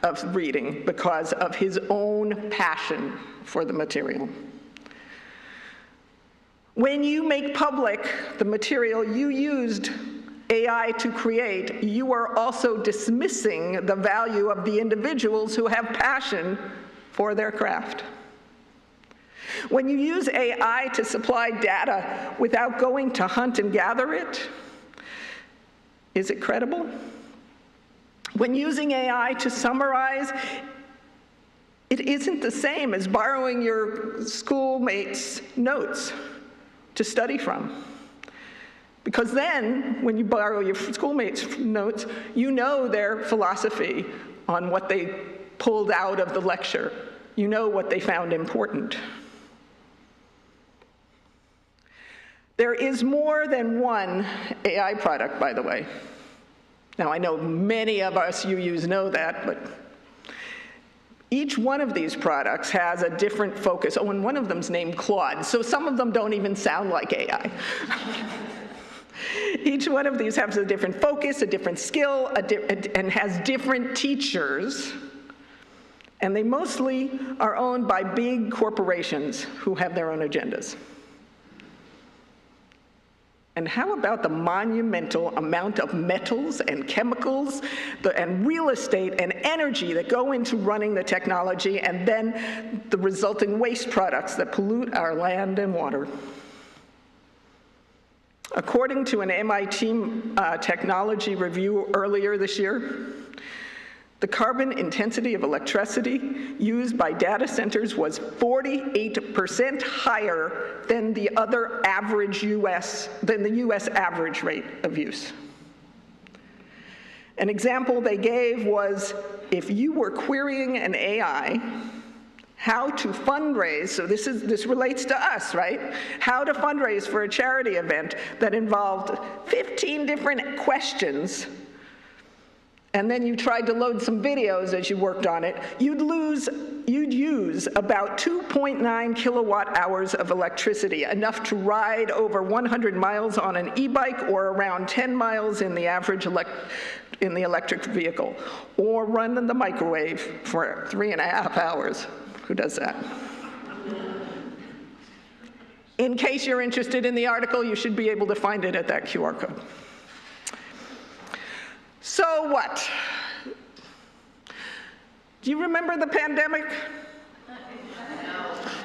of reading because of his own passion for the material. When you make public the material you used AI to create, you are also dismissing the value of the individuals who have passion for their craft. When you use AI to supply data without going to hunt and gather it, is it credible? When using AI to summarize, it isn't the same as borrowing your schoolmates' notes to study from. Because then, when you borrow your schoolmates' notes, you know their philosophy on what they pulled out of the lecture. You know what they found important. There is more than one AI product, by the way. Now, I know many of us you use know that, but each one of these products has a different focus. Oh, and one of them's named Claude, so some of them don't even sound like AI. Each one of these has a different focus, a different skill, and has different teachers. And they mostly are owned by big corporations who have their own agendas. And how about the monumental amount of metals and chemicals and real estate and energy that go into running the technology, and then the resulting waste products that pollute our land and water? According to an MIT technology review earlier this year, the carbon intensity of electricity used by data centers was 48% higher than the US average rate of use. An example they gave was, if you were querying an AI how to fundraise, so this relates to us, right? How to fundraise for a charity event that involved 15 different questions, and then you tried to load some videos as you worked on it, you'd use about 2.9 kilowatt hours of electricity, enough to ride over 100 miles on an e-bike or around 10 miles in the average electric vehicle, or run in the microwave for 3.5 hours. Who does that? In case you're interested in the article, you should be able to find it at that QR code. So what? Do you remember the pandemic?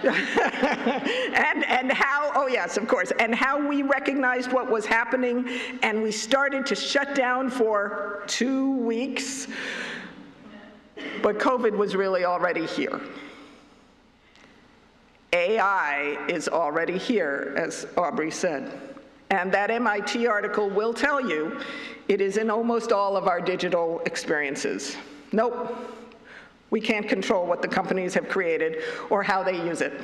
and how, oh yes, of course, and how we recognized what was happening, and we started to shut down for 2 weeks, but COVID was really already here. AI is already here, as Aubrey said. And that MIT article will tell you it is in almost all of our digital experiences. Nope, we can't control what the companies have created or how they use it.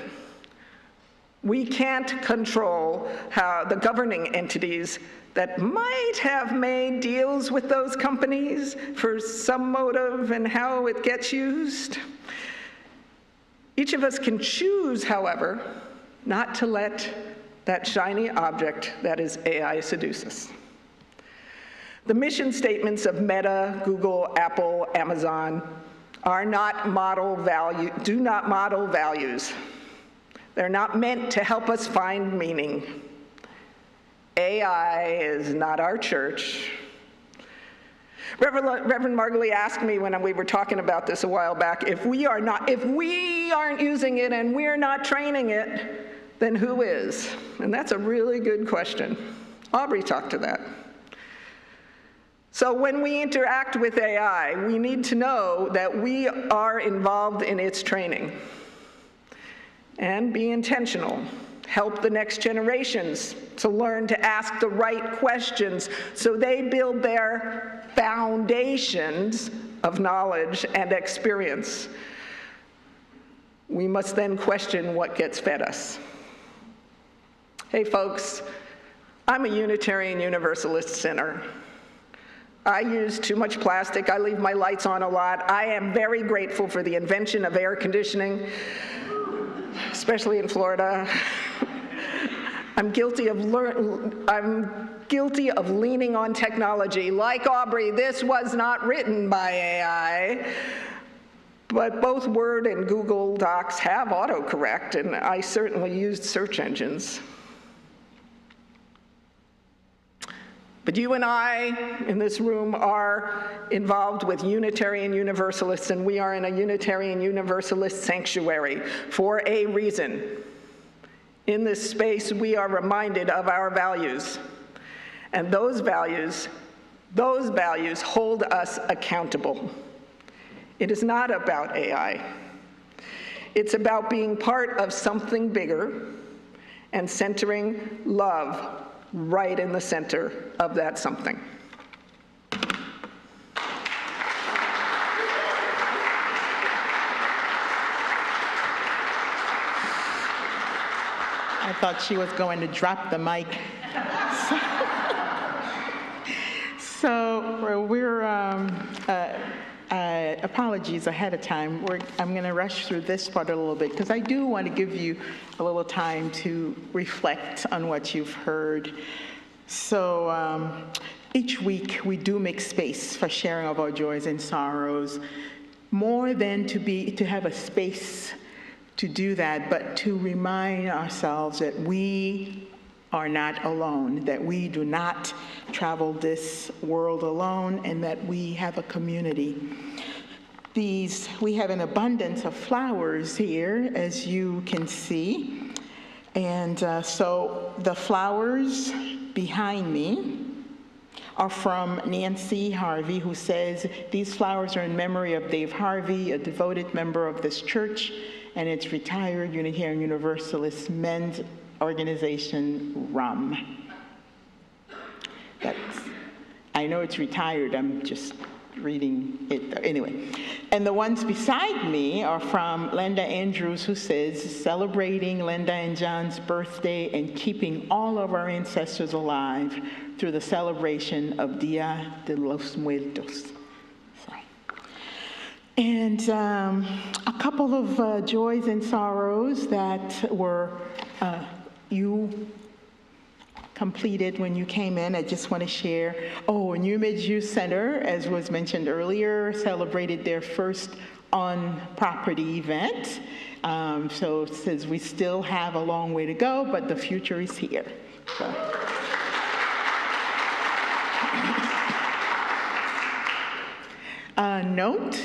We can't control how the governing entities that might have made deals with those companies for some motive and how it gets used. Each of us can choose, however, not to let that shiny object that is AI seduce us. The mission statements of Meta, Google, Apple, Amazon do not model values. They're not meant to help us find meaning. AI is not our church. Reverend Margalie asked me when we were talking about this a while back, if we aren't using it and we're not training it, then who is? And that's a really good question. Aubrey talked to that. So when we interact with AI, we need to know that we are involved in its training. And be intentional. Help the next generations to learn to ask the right questions so they build their foundations of knowledge and experience. We must then question what gets fed us. Hey folks, I'm a Unitarian Universalist sinner. I use too much plastic, I leave my lights on a lot. I am very grateful for the invention of air conditioning, especially in Florida. I'm guilty of leaning on technology. Like Aubrey, this was not written by AI, but both Word and Google Docs have autocorrect, and I certainly used search engines. But you and I in this room are involved with Unitarian Universalists, and we are in a Unitarian Universalist sanctuary for a reason. In this space, we are reminded of our values. And those values hold us accountable. It is not about AI. It's about being part of something bigger and centering love right in the center of that something. I thought she was going to drop the mic. So we're, apologies ahead of time. I'm going to rush through this part a little bit because I do want to give you a little time to reflect on what you've heard. So each week we do make space for sharing of our joys and sorrows, more than to have a space to do that, but to remind ourselves that we are not alone, that we do not travel this world alone, and that we have a community. We have an abundance of flowers here, as you can see. And so the flowers behind me are from Nancy Harvey, who says, "These flowers are in memory of Dave Harvey, a devoted member of this church and its retired Unitarian Universalist men's organization, RUM." I know it's retired, I'm just reading it anyway. And the ones beside me are from Linda Andrews, who says, celebrating Linda and John's birthday and keeping all of our ancestors alive through the celebration of Dia de los Muertos. And a couple of joys and sorrows that were you completed when you came in, I just want to share. Oh, New Image Youth Center, as was mentioned earlier, celebrated their first on-property event. So it says we still have a long way to go, but the future is here. So. A note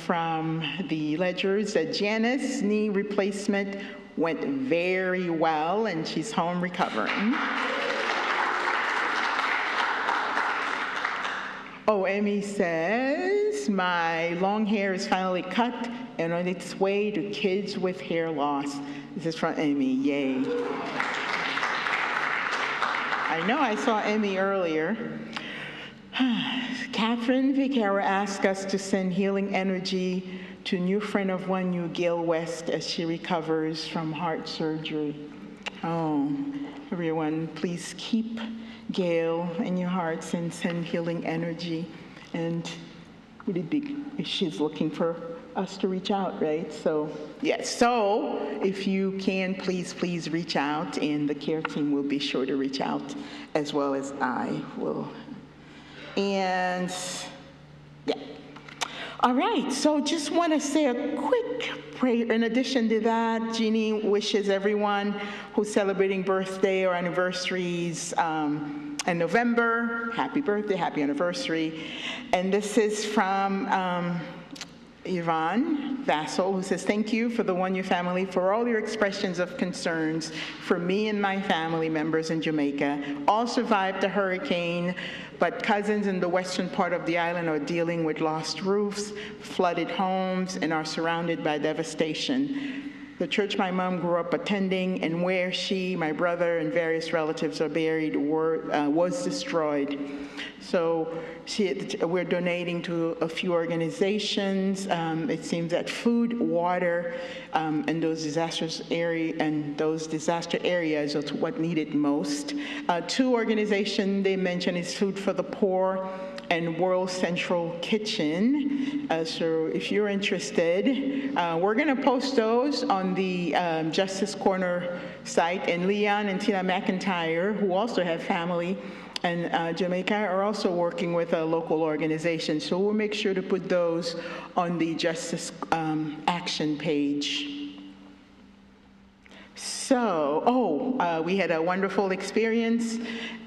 from the ledgers that Janice's knee replacement went very well, and she's home recovering. Oh, Emmy says, my long hair is finally cut and on its way to kids with hair loss. This is from Emmy, yay. I know I saw Emmy earlier. Catherine Vicara asked us to send healing energy to new friend of one, you, Gail West, as she recovers from heart surgery. Oh, everyone, please keep Gail in your hearts and send healing energy. And would it be, she's looking for us to reach out, right? So, yes. So, if you can, please reach out, and the care team will be sure to reach out, as well as I will. And yeah. All right, so just want to say a quick prayer. In addition to that, Jeannie wishes everyone who's celebrating birthday or anniversaries in November, happy birthday, happy anniversary. And this is from Yvonne Vassal, who says, thank you for the One You family for all your expressions of concerns for me and my family members in Jamaica. All survived the hurricane, but cousins in the western part of the island are dealing with lost roofs, flooded homes, and are surrounded by devastation. The church my mom grew up attending and where she, my brother, and various relatives are buried was destroyed. So we're donating to a few organizations. It seems that food, water, and those disaster areas are what needed most. Two organizations they mentioned is Food for the Poor and World Central Kitchen. So if you're interested, we're going to post those on the Justice Corner site. And Leon and Tina McIntyre, who also have family in Jamaica, are also working with a local organization. So we'll make sure to put those on the Justice Action page. So, we had a wonderful experience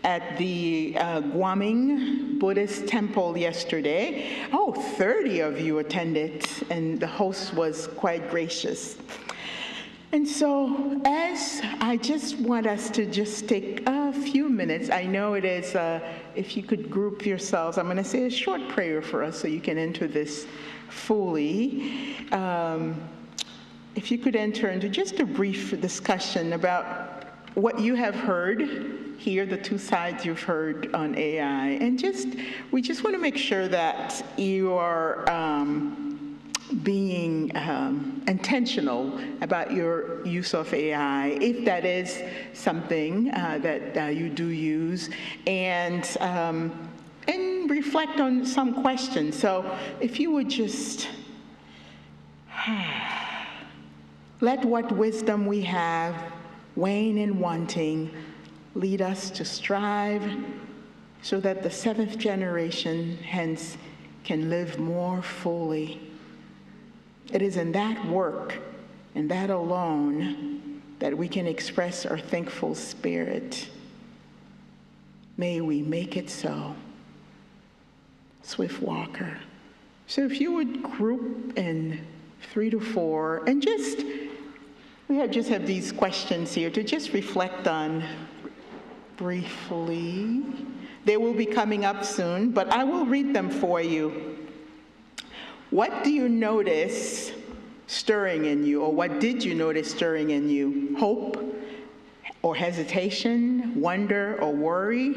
at the Guaming Buddhist temple yesterday. 30 of you attended, and the host was quite gracious. And so, as I just want us to just take a few minutes, I know it is, if you could group yourselves, I'm going to say a short prayer for us so you can enter this fully. If you could enter into just a brief discussion about what you have heard here, the two sides you've heard on AI, and we just want to make sure that you are being intentional about your use of AI, if that is something that you do use, and reflect on some questions. So if you would just let what wisdom we have, weighing and wanting, lead us to strive so that the seventh generation hence can live more fully. It is in that work and that alone that we can express our thankful spirit. May we make it so. Swift Walker. So if you would group in 3 to 4 and we just have these questions here to just reflect on briefly. They will be coming up soon, but I will read them for you. What do you notice stirring in you, or what did you notice stirring in you? Hope or hesitation, wonder or worry?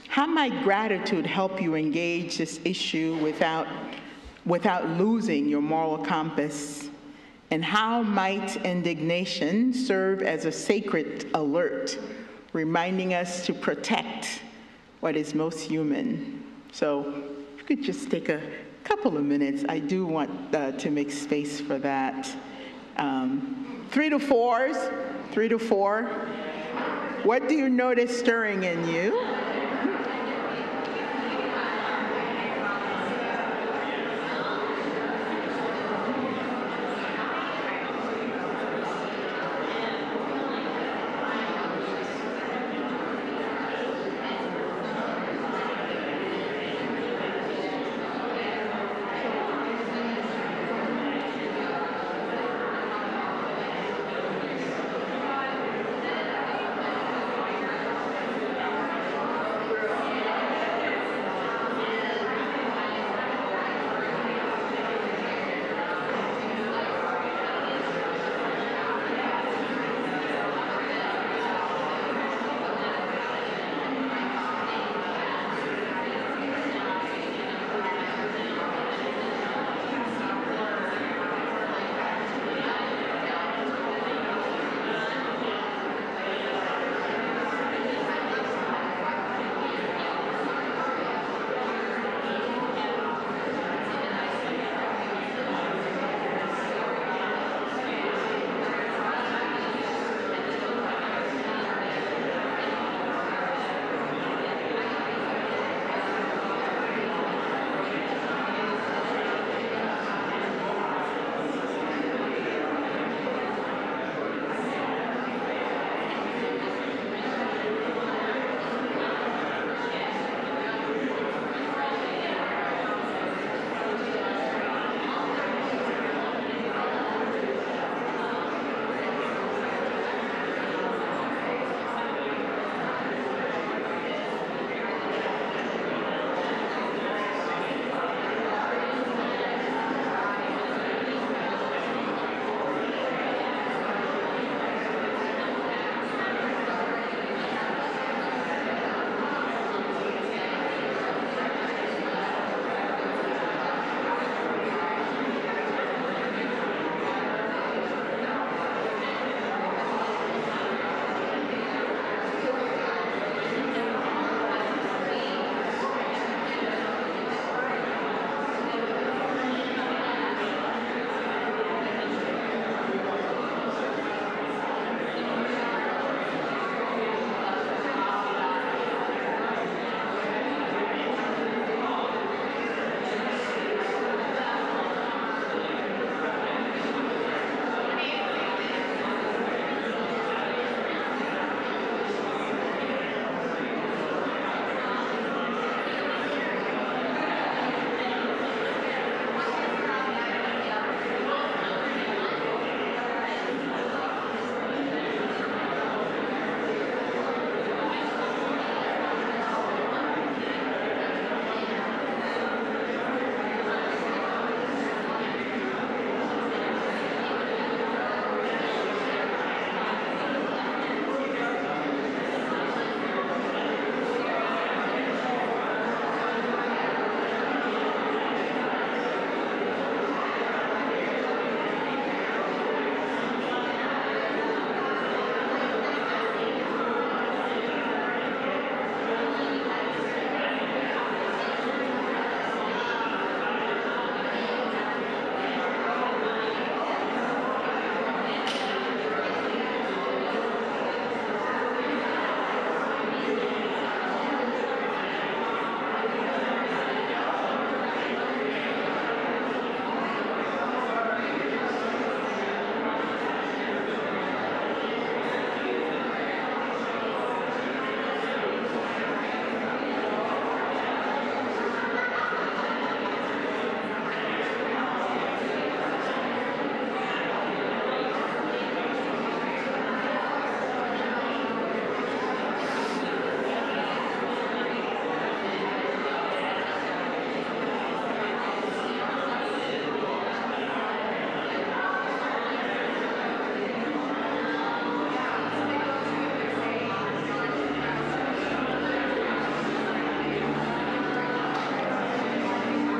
How might gratitude help you engage this issue without losing your moral compass? And how might indignation serve as a sacred alert, reminding us to protect what is most human? So if you could just take a couple of minutes, I do want to make space for that. 3 to 4s, 3 to 4. What do you notice stirring in you?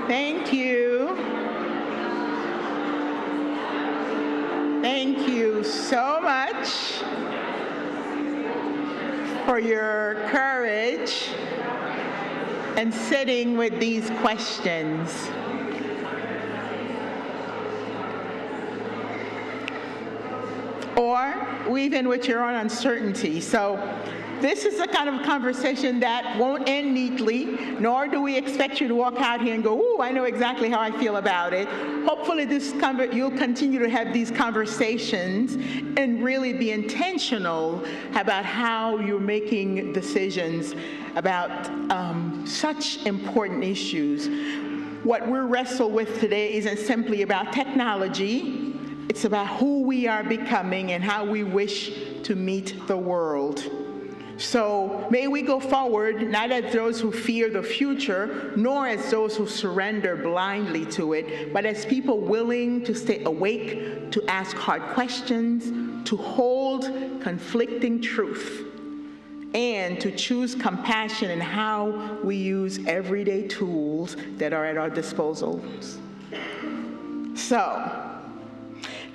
Thank you. Thank you so much for your courage and sitting with these questions. Or even with your own uncertainty. So this is the kind of conversation that won't end neatly, nor do we expect you to walk out here and go, ooh, I know exactly how I feel about it. Hopefully you'll continue to have these conversations and really be intentional about how you're making decisions about such important issues. What we wrestle with today isn't simply about technology. It's about who we are becoming and how we wish to meet the world. So may we go forward not as those who fear the future, nor as those who surrender blindly to it, but as people willing to stay awake, to ask hard questions, to hold conflicting truth, and to choose compassion in how we use everyday tools that are at our disposal. So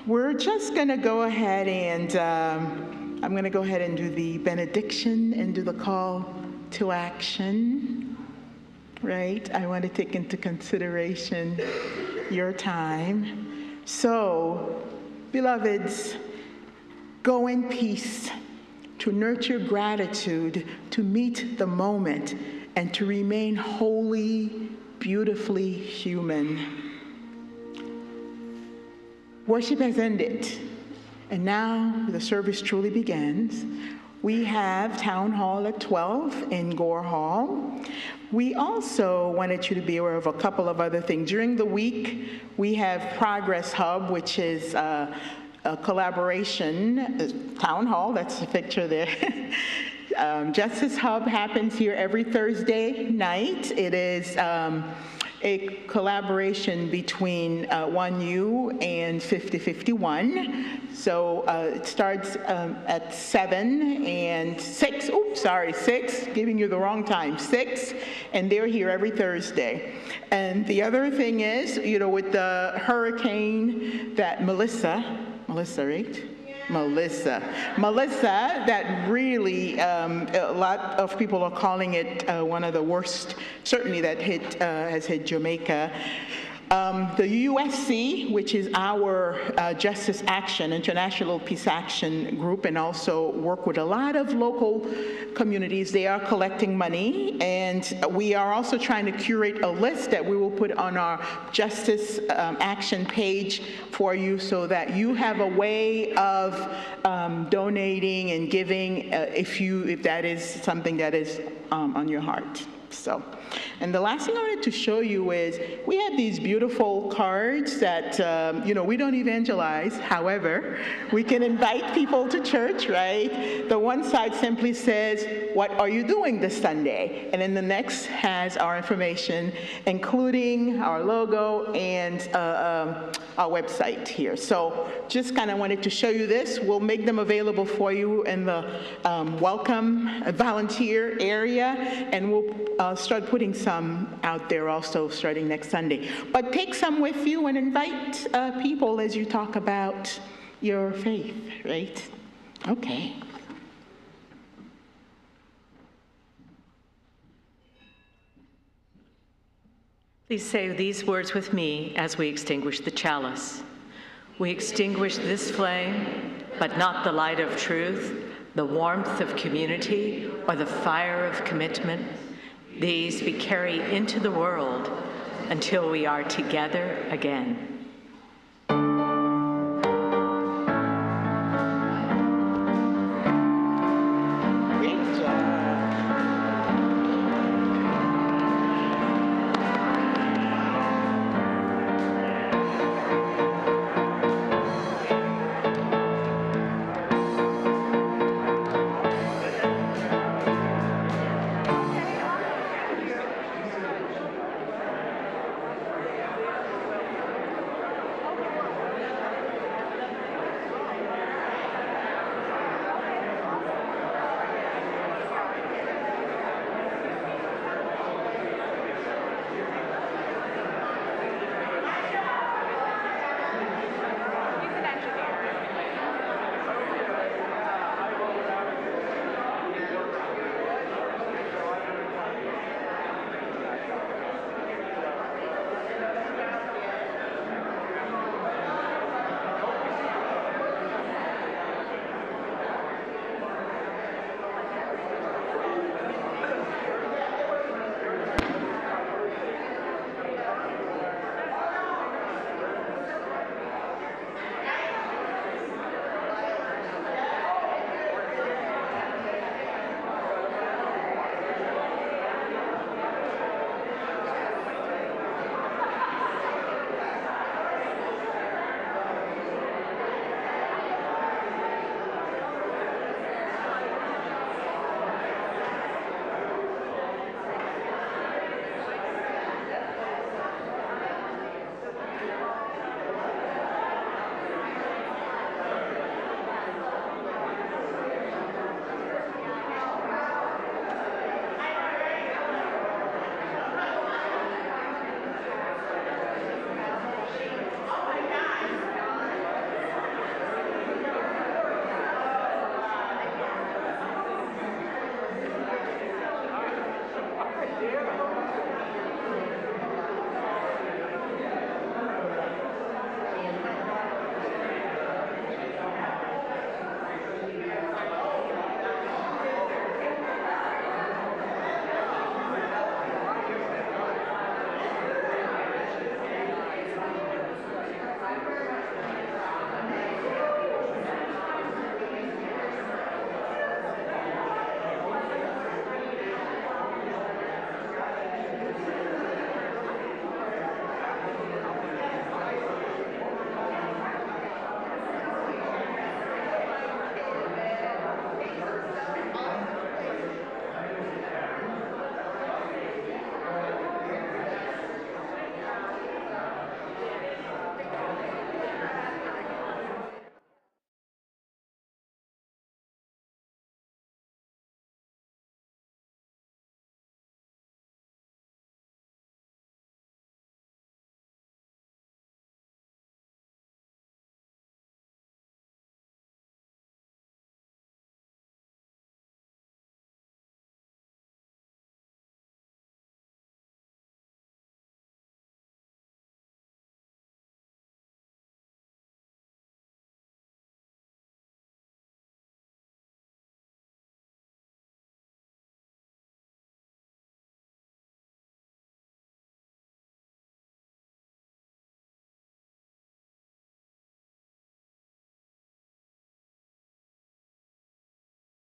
we're just going to go ahead and I'm going to go ahead and do the benediction and do the call to action, right? I want to take into consideration your time. So, beloveds, go in peace to nurture gratitude, to meet the moment, and to remain wholly, beautifully human. Worship has ended. And now the service truly begins. We have Town Hall at 12 in Gore Hall. We also wanted you to be aware of a couple of other things. During the week, we have Progress Hub, which is a collaboration, Town Hall, that's the picture there. Justice Hub happens here every Thursday night. It is a collaboration between 1U and 5051. So it starts at 7 and 6, 6, giving you the wrong time, 6, and they're here every Thursday. And the other thing is, with the hurricane that Melissa, right? Melissa, that really, a lot of people are calling it one of the worst, certainly that has hit Jamaica. The USC, which is our Justice Action, International Peace Action group, and also work with a lot of local communities, they are collecting money, and we are also trying to curate a list that we will put on our Justice Action page for you so that you have a way of donating and giving if that is something that is on your heart. So, and the last thing I wanted to show you is we have these beautiful cards that, we don't evangelize. However, we can invite people to church, right? The one side simply says, what are you doing this Sunday? And then the next has our information, including our logo and our website here. So just kind of wanted to show you this. We'll make them available for you in the welcome volunteer area, and we'll start putting some out there also starting next Sunday. But take some with you and invite people as you talk about your faith, right? Okay. Please say these words with me as we extinguish the chalice. We extinguish this flame, but not the light of truth, the warmth of community, or the fire of commitment. These we carry into the world until we are together again.